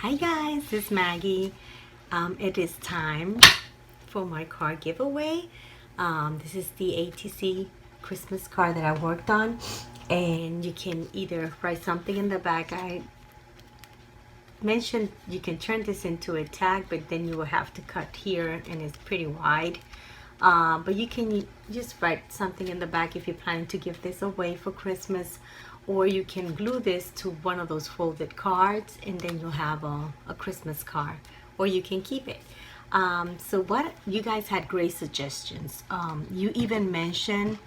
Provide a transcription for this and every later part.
Hi guys, this is Maggie. It is time for my card giveaway. This is the ATC Christmas card that I worked on, and you can either write something in the back. I mentioned you can turn this into a tag, but then you will have to cut here, and it's pretty wide. But you can just write something in the back if you're planning to give this away for Christmas, or you can glue this to one of those folded cards and then you'll have a Christmas card, or you can keep it. So what you guys had great suggestions. You even mentioned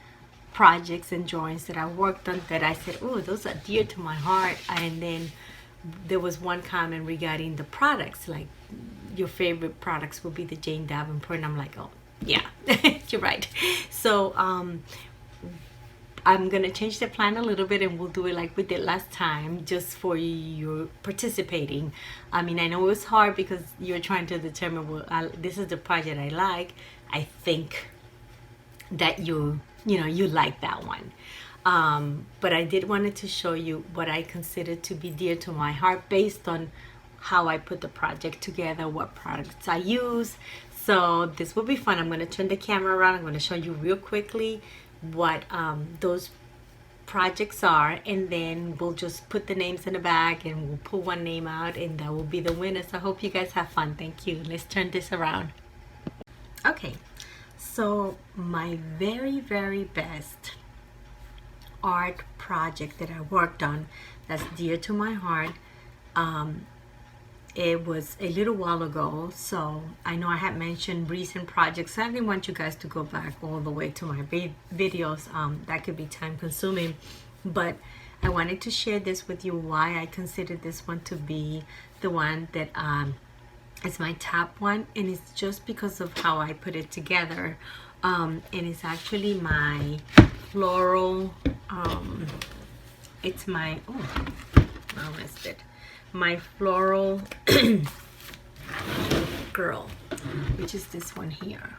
projects and drawings that I worked on that I said, oh, those are dear to my heart. And then there was one comment regarding the products, like your favorite products would be the Jane Davenport, and I'm like, oh yeah, you're right. So I'm gonna change the plan a little bit, and we'll do it like we did last time, just for you participating. I mean, I know it was hard because you're trying to determine, well, this is the project I like. I think that you like that one. But I did wanted to show you what I consider to be dear to my heart based on how I put the project together, what products I use. So this will be fun. I'm going to turn the camera around. I'm going to show you real quickly what those projects are, and then we'll just put the names in the bag and we'll pull one name out, and that will be the winner. So I hope you guys have fun. Thank you. Let's turn this around. Okay, so my very best art project that I worked on that's dear to my heart, it was a little while ago, so I know I had mentioned recent projects. I didn't want you guys to go back all the way to my videos. That could be time consuming, but I wanted to share this with you, why I consider this one to be the one that is my top one, and it's just because of how I put it together. And it's actually my floral, it's my, oh, I missed it. My floral girl, which is this one here.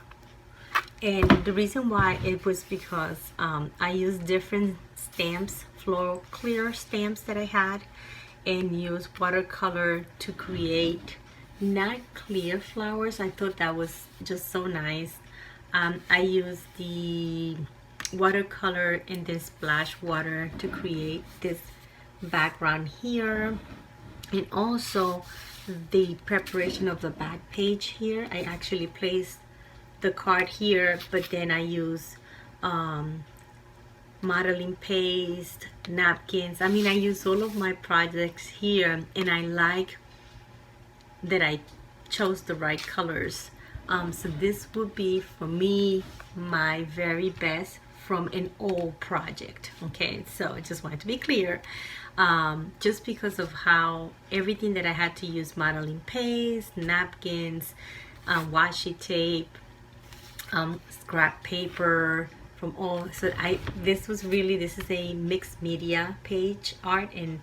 And the reason why it was because I used different stamps, floral clear stamps that I had, and used watercolor to create not clear flowers. I thought that was just so nice. I used the watercolor and then splash water to create this background here, and also the preparation of the back page here. I actually placed the card here, but then I use modeling paste, napkins. I mean, I use all of my projects here, and I like that I chose the right colors. So this would be, for me, my very best from an old project. Okay, so I just wanted to be clear, just because of how everything that I had to use: modeling paste, napkins, washi tape, scrap paper, from all. So this is a mixed media page art, and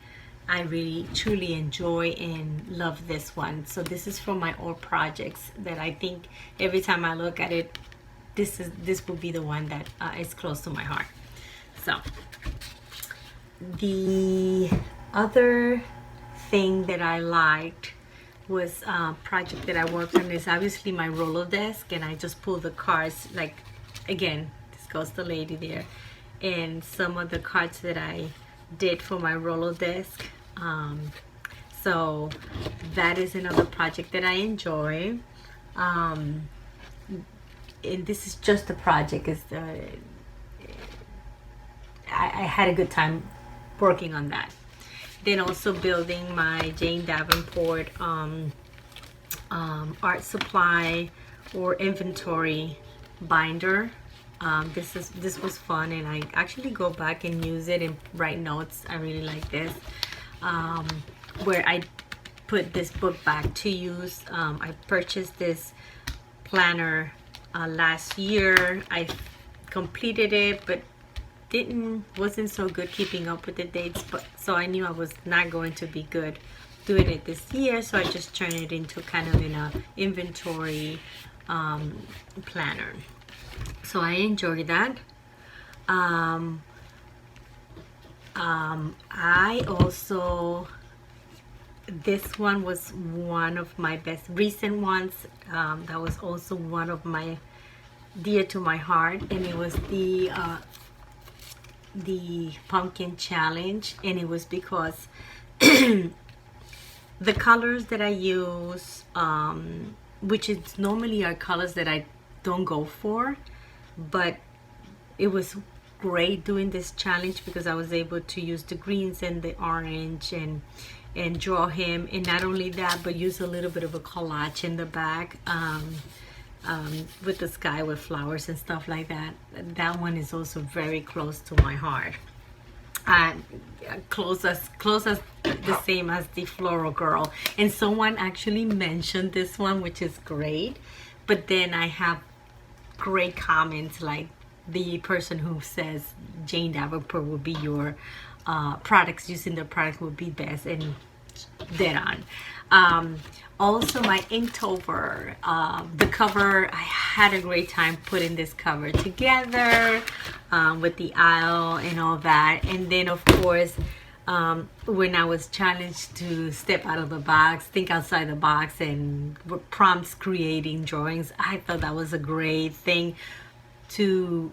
I really truly enjoy and love this one. So this is from my old projects that I think every time I look at it, this will be the one that is close to my heart. So the other thing that I liked was a project that I worked on is obviously my Rolodesk, and I just pulled the cards, like, again, this goes the lady there, and some of the cards that I did for my Rolodesk. So that is another project that I enjoy. And this is just a project. I had a good time working on that. Then also building my Jane Davenport art supply or inventory binder. This was fun, and I actually go back and use it and write notes. I really like this, where I put this book back to use. I purchased this planner last year. I completed it, but wasn't so good keeping up with the dates, but so I knew I was not going to be good doing it this year, so I just turned it into kind of an inventory planner. So I enjoyed that. I also this one was one of my best recent ones. That was also one of my dear to my heart, and it was the pumpkin challenge, and it was because the colors that I use, which is normally are colors that I don't go for, but it was great doing this challenge because I was able to use the greens and the orange and draw him, and not only that, but use a little bit of a collage in the back, with the sky with flowers and stuff like that. That one is also very close to my heart, and close as the same as the Floral Girl. And someone actually mentioned this one, which is great, but then I have great comments, like the person who says Jane Davenport would be your products, using the product would be best, and dead on. Also my Inktober, the cover, I had a great time putting this cover together, with the aisle and all that. And then of course, when I was challenged to step out of the box, think outside the box, and prompts creating drawings, I thought that was a great thing to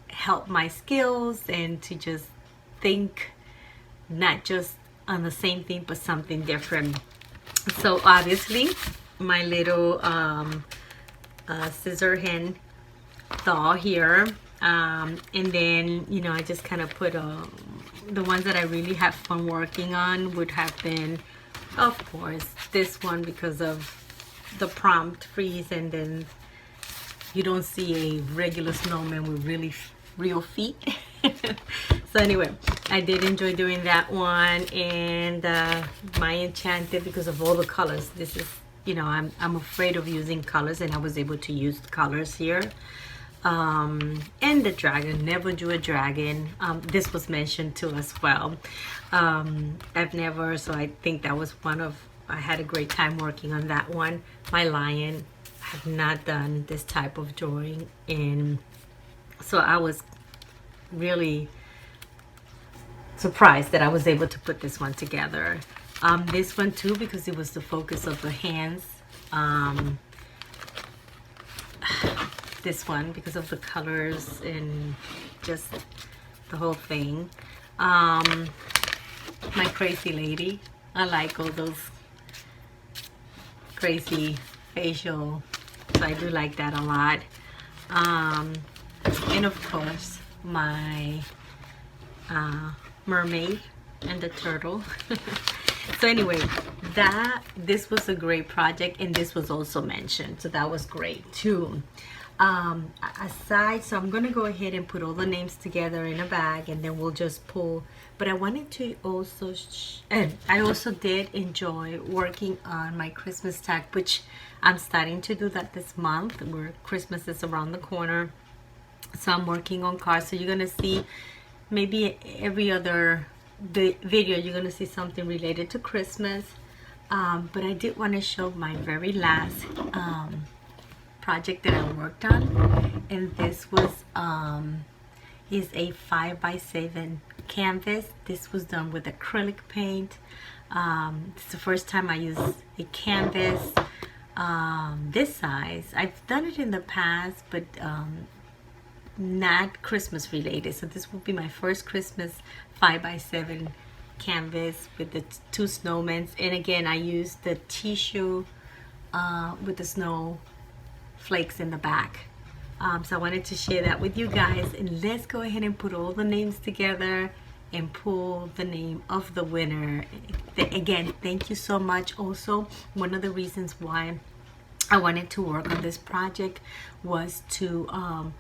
help my skills and to just think not just on the same thing but something different. So obviously my little scissor hand thaw here, and then, you know, I just kind of put the ones that I really had fun working on would have been, of course, this one because of the prompt freeze, and then you don't see a regular snowman with really real feet. So anyway, I did enjoy doing that one, and my Enchanted, because of all the colors. This is, you know, I'm afraid of using colors, and I was able to use colors here. And the dragon, never drew a dragon. This was mentioned too as well. I've never, so I think that was one of, I had a great time working on that one. My lion, I have not done this type of drawing, and so I was really surprised that I was able to put this one together. This one too, because it was the focus of the hands. This one because of the colors and just the whole thing. My crazy lady, I like all those crazy facial, so I do like that a lot. And of course my mermaid and the turtle. So anyway, this was a great project, and this was also mentioned, so that was great too. Aside, so I'm gonna go ahead and put all the names together in a bag, and then we'll just pull. But I wanted to also and I also did enjoy working on my Christmas tag, which I'm starting to do that this month, where Christmas is around the corner. So I'm working on cards, so you're gonna see maybe every other video you're gonna see something related to Christmas. But I did want to show my very last project that I worked on, and this was is a 5x7 canvas. This was done with acrylic paint. It's the first time I use a canvas this size. I've done it in the past, but not Christmas related, so this will be my first Christmas 5x7 canvas with the two snowmen. And again, I used the tissue with the snow flakes in the back. So I wanted to share that with you guys, and let's go ahead and put all the names together and pull the name of the winner. Again, thank you so much. Also, one of the reasons why I wanted to work on this project was to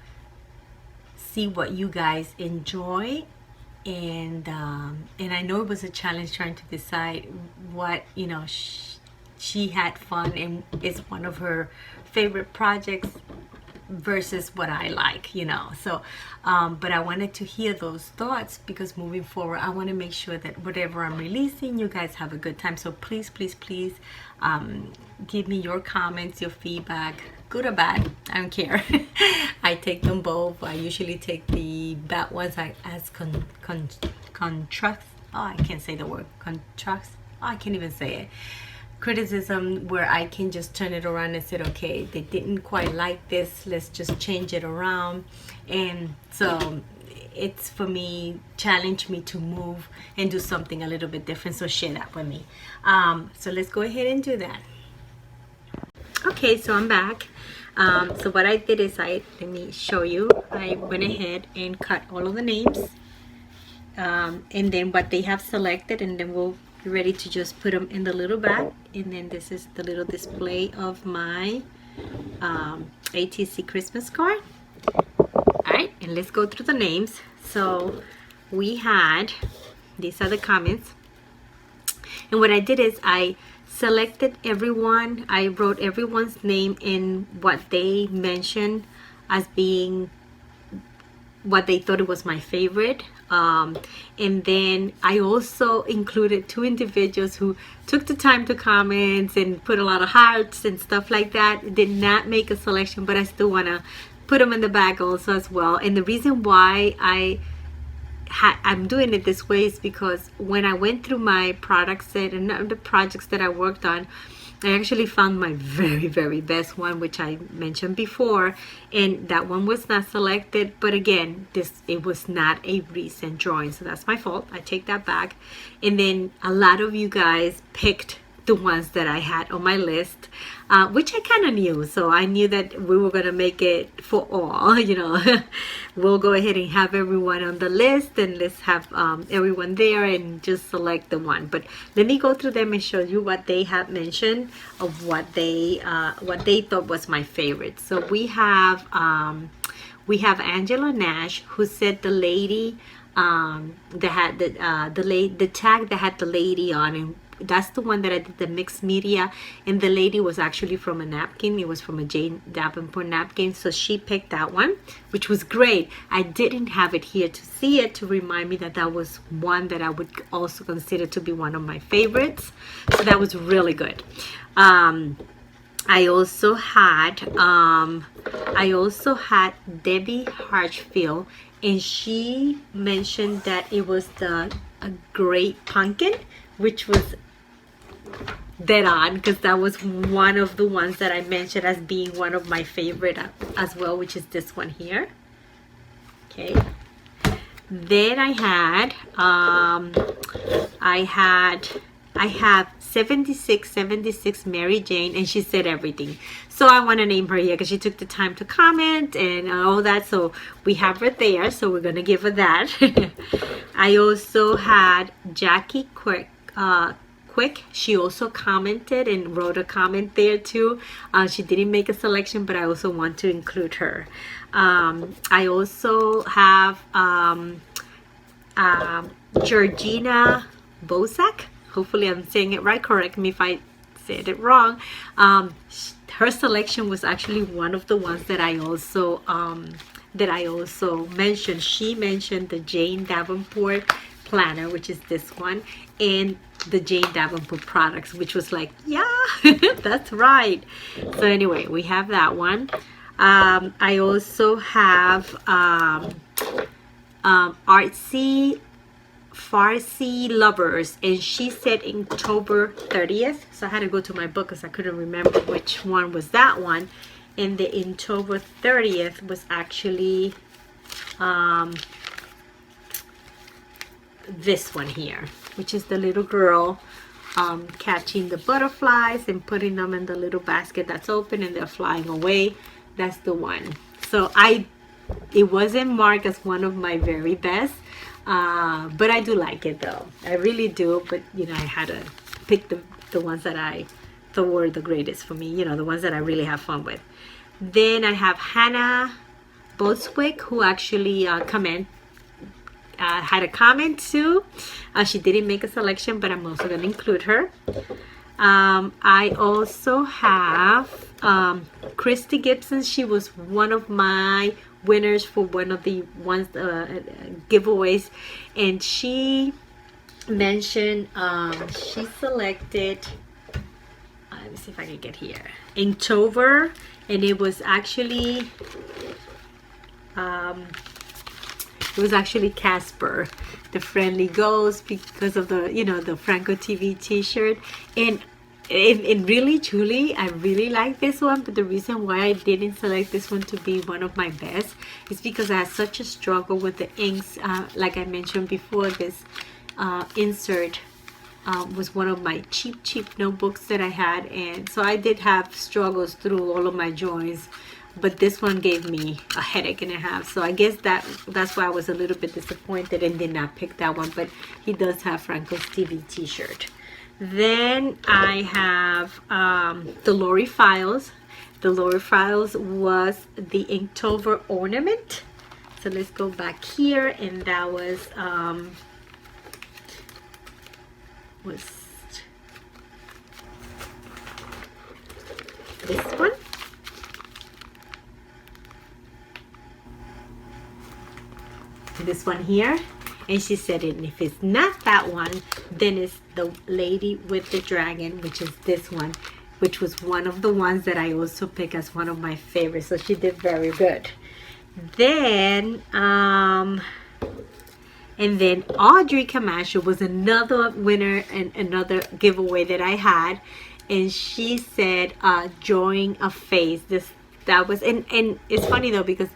see what you guys enjoy, and I know it was a challenge trying to decide what, you know, she had fun and it's one of her favorite projects versus what I like, you know. So but I wanted to hear those thoughts, because moving forward I want to make sure that whatever I'm releasing, you guys have a good time. So please give me your comments, your feedback, good or bad, I don't care. I take them both. I usually take the bad ones as contrast. Oh, I can't say the word contrast. I can't even say it, criticism where I can just turn it around and say, okay, they didn't quite like this, let's just change it around. And so it's, for me, challenge me to move and do something a little bit different. So share that with me. So let's go ahead and do that. Okay, so I'm back. So what I did is, let me show you, I went ahead and cut all of the names, and then what they have selected, and then we'll be ready to just put them in the little bag. And then this is the little display of my ATC Christmas card. Alright, and let's go through the names. So we had, these are the comments, and what I did is I selected everyone. I wrote everyone's name in what they mentioned as being what they thought it was my favorite, and then I also included 2 individuals who took the time to comment and put a lot of hearts and stuff like that. Did not make a selection, but I still want to put them in the bag also as well. And the reason why I'm doing it this way is because when I went through my product set and the projects that I worked on, I actually found my very, very best one, which I mentioned before, and that one was not selected. But again, it was not a recent drawing, so that's my fault. I take that back. And then a lot of you guys picked the ones that I had on my list, which I kind of knew. So I knew that we were going to make it for all, you know. We'll go ahead and have everyone on the list, and let's have everyone there and just select the one. But let me go through them and show you what they have mentioned of what they thought was my favorite. So we have Angela Nash, who said the lady that had the tag that had the lady on, and that's the one that I did the mixed media, and the lady was actually from a napkin. It was from a Jane Davenport napkin, so she picked that one, which was great. I didn't have it here to see it, to remind me that that was one that I would also consider to be one of my favorites, so that was really good. I also had Debbie Harchfield, and she mentioned that it was a great pumpkin, which was dead on, because that was one of the ones that I mentioned as being one of my favorite as well, which is this one here. Okay, then I have 7676 Mary Jane, and she said everything, so I want to name her here because she took the time to comment and all that, so we have her there, so we're gonna give her that. I also had Jackie Quick. She also commented and wrote a comment there too. She didn't make a selection, but I also want to include her. I also have Georgina Bosak. Hopefully I'm saying it right. Correct me if I said it wrong. Her selection was actually one of the ones that I also mentioned. She mentioned the Jane Davenport planner, which is this one, and the Jane Davenport products, which was like, yeah, that's right. So anyway, we have that one. I also have Artsy Farsi Lovers, and she said October 30th, so I had to go to my book because I couldn't remember which one was that one. And the October 30th was actually this one here, which is the little girl catching the butterflies and putting them in the little basket that's open, and they're flying away. That's the one. So it wasn't marked as one of my very best, but I do like it though. I really do. But you know, I had to pick the ones that I thought were the greatest for me, you know, the ones that I really have fun with. Then I have Hannah Boswick, who actually had a comment too. She didn't make a selection, but I'm also going to include her. I also have Christy Gibson. She was one of my winners for one of the giveaways, and she mentioned she selected, let me see if I can get here, Inktober, and it was actually It was actually Casper, the friendly ghost, because of the, you know, the Franco TV t-shirt. And it really, truly, I really like this one. But the reason why I didn't select this one to be one of my best is because I had such a struggle with the inks. Like I mentioned before, this insert was one of my cheap notebooks that I had, and so I did have struggles through all of my drawings, but this one gave me a headache and a half. So I guess that's why I was a little bit disappointed and did not pick that one. But he does have Franco's TV t-shirt. Then I have the Lori Files. The Lori Files was the Inktober ornament. So let's go back here, and that was this one. This one here. And she said, and if it's not that one, then it's the Lady with the Dragon, which is this one, which was one of the ones that I also picked as one of my favorites. So she did very good. Then and then Audrey Camacho was another winner and another giveaway that I had, and she said drawing a face. That was, and it's funny though, because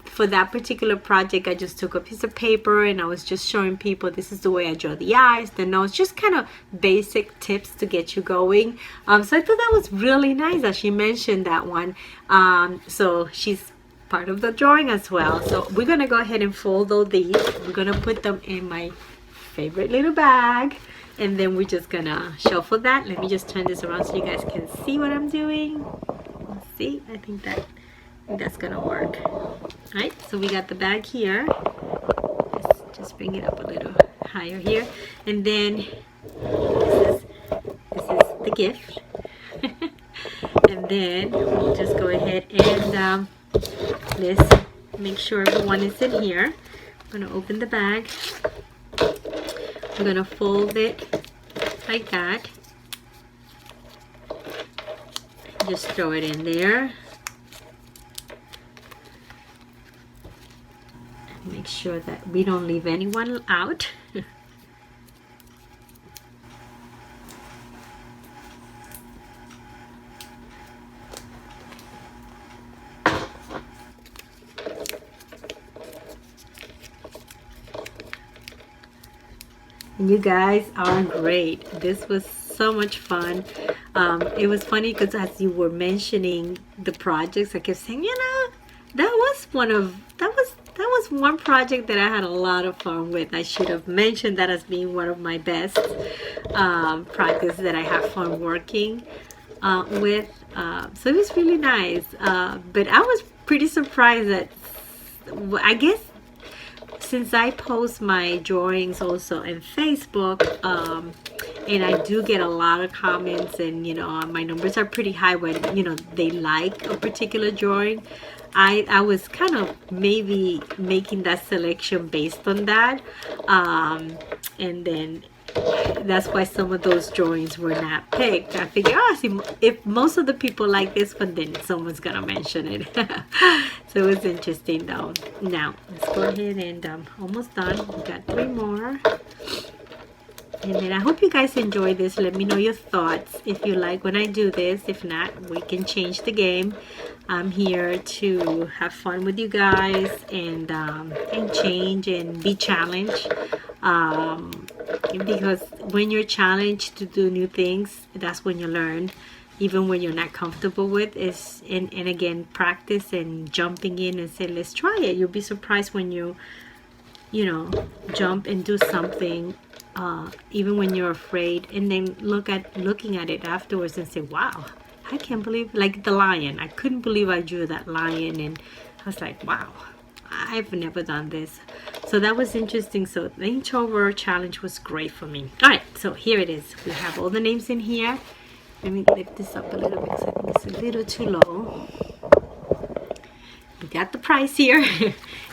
for that particular project I just took a piece of paper and I was just showing people this is the way I draw the eyes, the nose, just kind of basic tips to get you going. So I thought that was really nice that she mentioned that one. So she's part of the drawing as well. So we're gonna go ahead and fold all these. We're gonna put them in my favorite little bag, and then we're just gonna shuffle that. Let me just turn this around so you guys can see what I'm doing. Let's see, I think that's gonna work. All right, so we got the bag here. Let's just bring it up a little higher here, and then this is the gift. And then we'll just go ahead and let's make sure everyone is in here. I'm gonna open the bag. I'm gonna fold it like that. Just throw it in there. Make sure that we don't leave anyone out. You guys are great. This was so much fun. It was funny because as you were mentioning the projects, I kept saying, you know, that was one project that I had a lot of fun with. I should have mentioned that as being one of my best projects that I have fun working with. So it was really nice. But I was pretty surprised that, I guess, since I post my drawings also in Facebook, and I do get a lot of comments, and you know, my numbers are pretty high when, you know, they like a particular drawing. I was kind of maybe making that selection based on that, and then that's why some of those drawings were not picked. I figured, oh, see, if most of the people like this one, then someone's gonna mention it. So it was interesting though. Now let's go ahead and almost done. We got 3 more. And then I hope you guys enjoy this. Let me know your thoughts if you like when I do this. If not, we can change the game. I'm here to have fun with you guys and change and be challenged. Because when you're challenged to do new things, that's when you learn. Even when you're not comfortable with is, and again, practice and jumping in and say, let's try it. You'll be surprised when you know, jump and do something. Even when you're afraid, and then looking at it afterwards and say, wow, I can't believe, like the lion, I couldn't believe I drew that lion, and I was like, wow, I've never done this. So that was interesting. So the Inktober challenge was great for me. All right, so here it is. We have all the names in here. Let me lift this up a little bit because I think it's a little too low. We got the price here.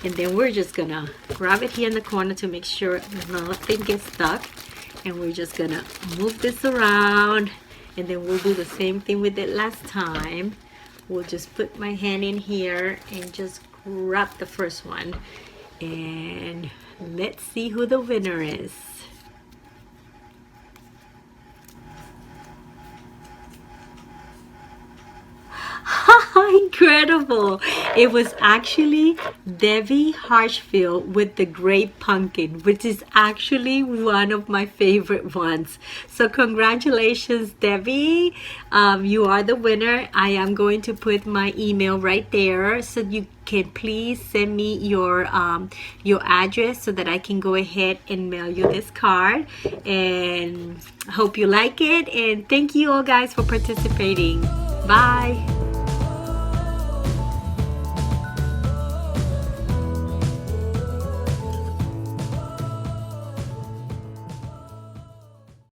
And then we're just gonna grab it here in the corner to make sure nothing gets stuck, and we're just gonna move this around, and then we'll do the same thing we did last time. We'll just put my hand in here and just grab the first one, and on. Let's see who the winner is. Incredible! It was actually Debbie Harshfield with the Great Pumpkin, which is actually one of my favorite ones. So congratulations, Debbie. You are the winner. I am going to put my email right there, so you can please send me your address so that I can go ahead and mail you this card. And hope you like it. And thank you all guys for participating. Bye.